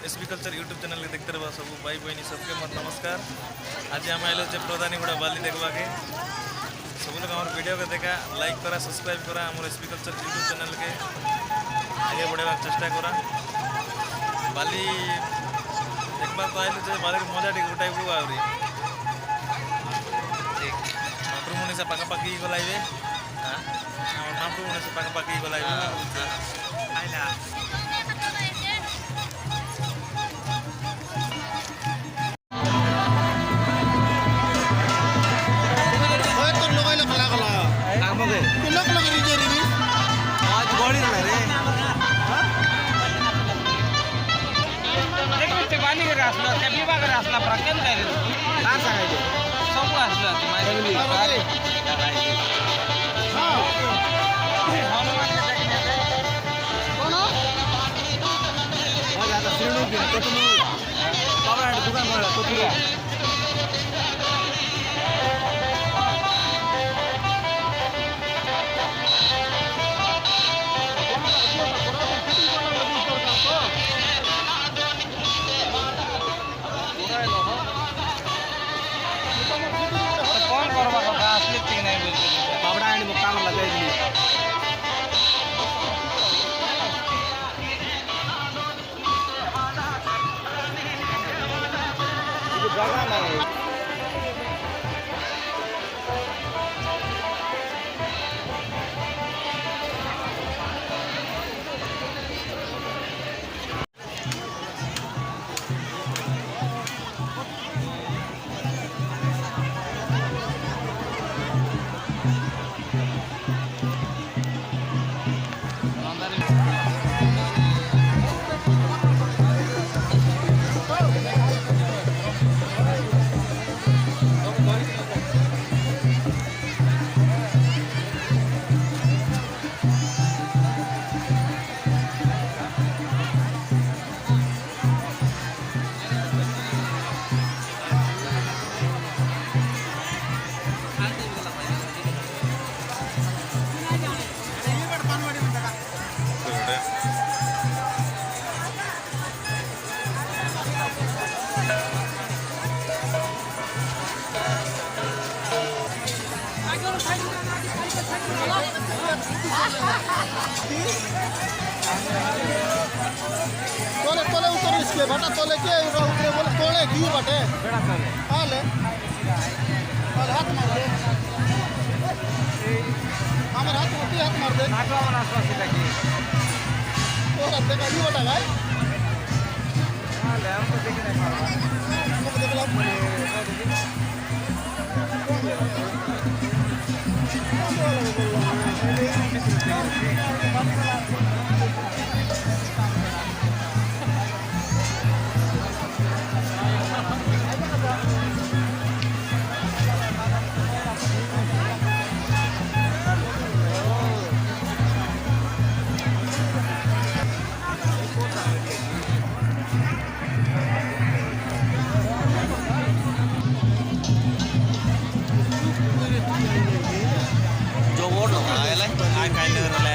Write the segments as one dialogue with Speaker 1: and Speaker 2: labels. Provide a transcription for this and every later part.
Speaker 1: SB culture YouTube channel के देखते रहो सब भाई बहनी सबके मत नमस्कार। आज आम आइल प्रधानी गुड़ा बाली देखवा के सब लोग हमारे वीडियो के देखा लाइक करा सब्सक्राइब करा हमारे एसबी कल्चर यूट्यूब चैनल के आगे बढ़ेगा चेष्टा करा। बाली देखवा तो आइल बाली मजा टी गोटाई को आहरी महाप्रभु मुनि से पाखापाखि गलाइबे महाप्रभु मुनि से पाखापाखि गलाइबे आइला
Speaker 2: असला प्रकरण काय काय सांगायचे सब असलं माझी
Speaker 3: तोले तोले उतर इसके बटा तोले के उतरे बोले तोले की बटे हाले और हाथ मार दे हमारे हाथ में हाथ मार दे
Speaker 2: नाटवा बना सीधा की
Speaker 3: तो करते का ये बटा भाई
Speaker 2: हाले हम तो देख नहीं पा रहा
Speaker 3: हम देख लो
Speaker 1: जो बोर्ड लगा है ले आ काई ले रहा है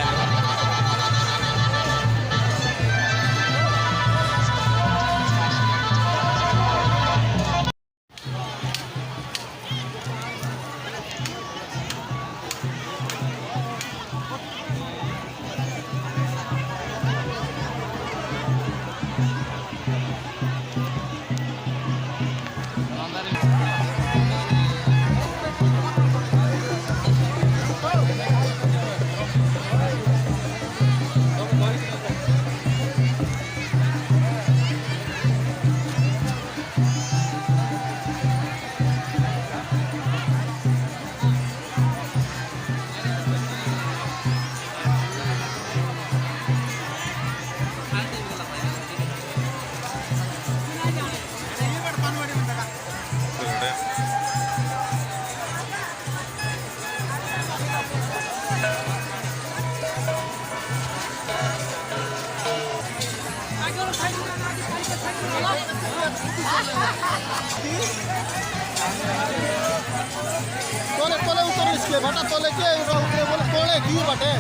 Speaker 3: तोले तोले उतर इसके बटा तोले के उतरे बोले तोले की बटे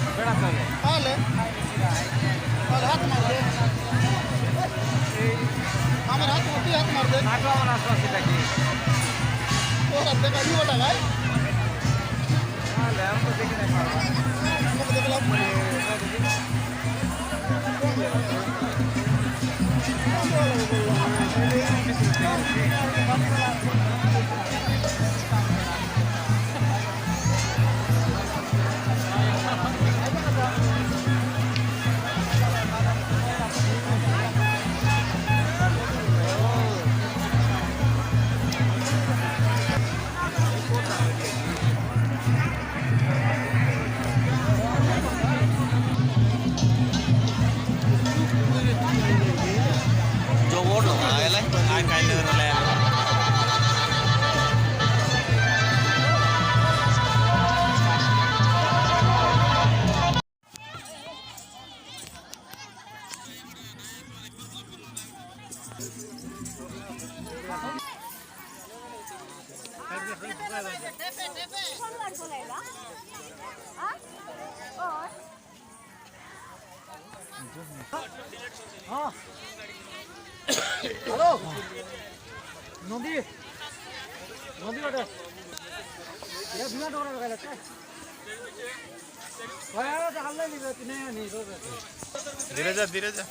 Speaker 3: हाले और हाथ मार दे আমার হাত তুই হাত মার দে
Speaker 2: নাটক আমার আসলো সেটা কি
Speaker 3: ওটা দেখা ই ওটা ভাই
Speaker 2: তাহলে আমি তো দেখে নাই পারবো
Speaker 3: আমাকে দেখলাম
Speaker 1: जो बोर्ड होता है ले काय काय ले रहा है
Speaker 2: হ্যালো নদী নদী ওটা ये बिना डोरा लगा लगता है भाई यार हाल ले ली नहीं नहीं
Speaker 1: धीरे जा